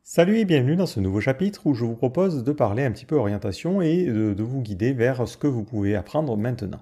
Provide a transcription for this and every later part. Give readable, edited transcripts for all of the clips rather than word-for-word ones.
Salut et bienvenue dans ce nouveau chapitre où je vous propose de parler un petit peu orientation et de vous guider vers ce que vous pouvez apprendre maintenant.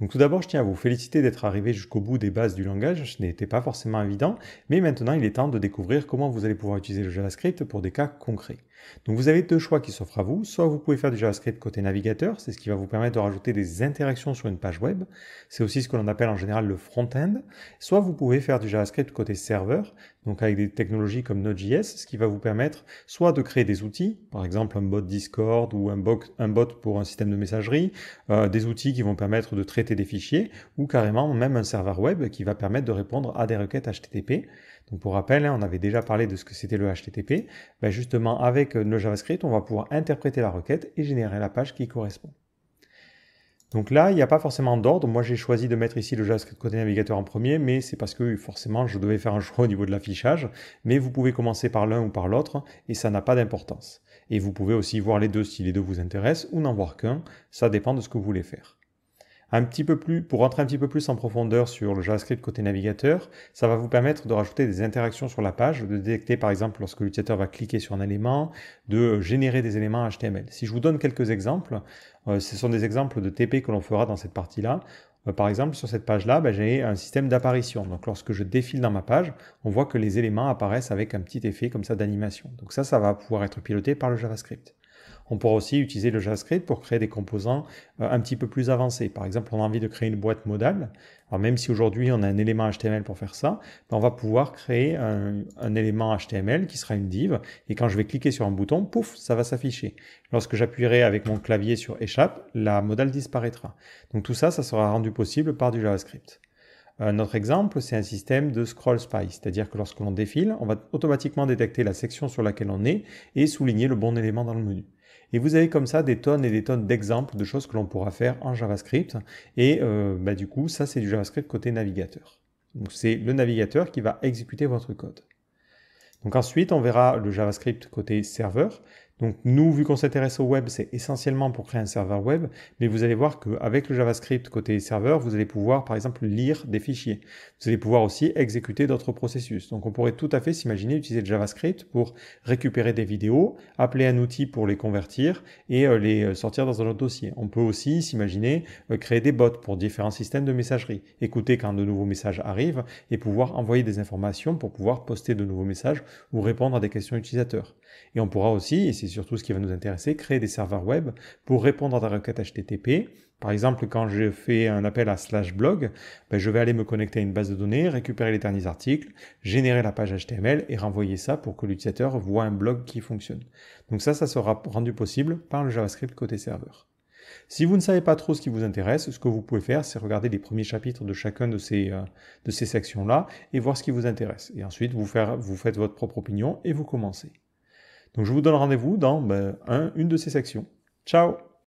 Donc tout d'abord, je tiens à vous féliciter d'être arrivé jusqu'au bout des bases du langage, ce n'était pas forcément évident, mais maintenant il est temps de découvrir comment vous allez pouvoir utiliser le JavaScript pour des cas concrets. Donc vous avez deux choix qui s'offrent à vous, soit vous pouvez faire du JavaScript côté navigateur, c'est ce qui va vous permettre de rajouter des interactions sur une page web, c'est aussi ce que l'on appelle en général le front-end, soit vous pouvez faire du JavaScript côté serveur, donc avec des technologies comme Node.js, ce qui va vous permettre soit de créer des outils, par exemple un bot Discord ou un bot pour un système de messagerie, des outils qui vont permettre de traiter des fichiers, ou carrément même un serveur web qui va permettre de répondre à des requêtes HTTP. Donc pour rappel, on avait déjà parlé de ce que c'était le HTTP. Ben justement, avec le JavaScript, on va pouvoir interpréter la requête et générer la page qui correspond. Donc là, il n'y a pas forcément d'ordre. Moi, j'ai choisi de mettre ici le JavaScript côté navigateur en premier, mais c'est parce que forcément, je devais faire un choix au niveau de l'affichage. Mais vous pouvez commencer par l'un ou par l'autre, et ça n'a pas d'importance. Et vous pouvez aussi voir les deux si les deux vous intéressent, ou n'en voir qu'un. Ça dépend de ce que vous voulez faire. Pour rentrer un petit peu plus en profondeur sur le JavaScript côté navigateur, ça va vous permettre de rajouter des interactions sur la page, de détecter par exemple lorsque l'utilisateur va cliquer sur un élément, de générer des éléments HTML. Si je vous donne quelques exemples, ce sont des exemples de TP que l'on fera dans cette partie-là. Par exemple, sur cette page-là, j'ai un système d'apparition. Donc lorsque je défile dans ma page, on voit que les éléments apparaissent avec un petit effet comme ça d'animation. Donc ça va pouvoir être piloté par le JavaScript. On pourra aussi utiliser le JavaScript pour créer des composants un petit peu plus avancés. Par exemple, on a envie de créer une boîte modale. Alors même si aujourd'hui on a un élément HTML pour faire ça, on va pouvoir créer un élément HTML qui sera une div. Et quand je vais cliquer sur un bouton, pouf, ça va s'afficher. Lorsque j'appuierai avec mon clavier sur échappe, la modale disparaîtra. Donc tout ça, ça sera rendu possible par du JavaScript. Un autre exemple, c'est un système de scroll spy, c'est-à-dire que lorsque l'on défile, on va automatiquement détecter la section sur laquelle on est et souligner le bon élément dans le menu. Et vous avez comme ça des tonnes et des tonnes d'exemples de choses que l'on pourra faire en JavaScript. Et du coup, ça c'est du JavaScript côté navigateur. Donc c'est le navigateur qui va exécuter votre code. Donc ensuite, on verra le JavaScript côté serveur. Donc nous, vu qu'on s'intéresse au web, c'est essentiellement pour créer un serveur web, mais vous allez voir qu'avec le JavaScript côté serveur, vous allez pouvoir par exemple lire des fichiers. Vous allez pouvoir aussi exécuter d'autres processus. Donc on pourrait tout à fait s'imaginer utiliser le JavaScript pour récupérer des vidéos, appeler un outil pour les convertir et les sortir dans un autre dossier. On peut aussi s'imaginer créer des bots pour différents systèmes de messagerie, écouter quand de nouveaux messages arrivent et pouvoir envoyer des informations pour pouvoir poster de nouveaux messages ou répondre à des questions utilisateurs. Et on pourra aussi, et c'est surtout ce qui va nous intéresser, créer des serveurs web pour répondre à des requêtes HTTP. Par exemple, quand je fais un appel à /blog, je vais aller me connecter à une base de données, récupérer les derniers articles, générer la page HTML et renvoyer ça pour que l'utilisateur voit un blog qui fonctionne. Donc ça sera rendu possible par le JavaScript côté serveur. Si vous ne savez pas trop ce qui vous intéresse, ce que vous pouvez faire, c'est regarder les premiers chapitres de chacun de ces sections-là et voir ce qui vous intéresse. Et ensuite, vous faites votre propre opinion et vous commencez. Donc je vous donne rendez-vous dans une de ces sections. Ciao!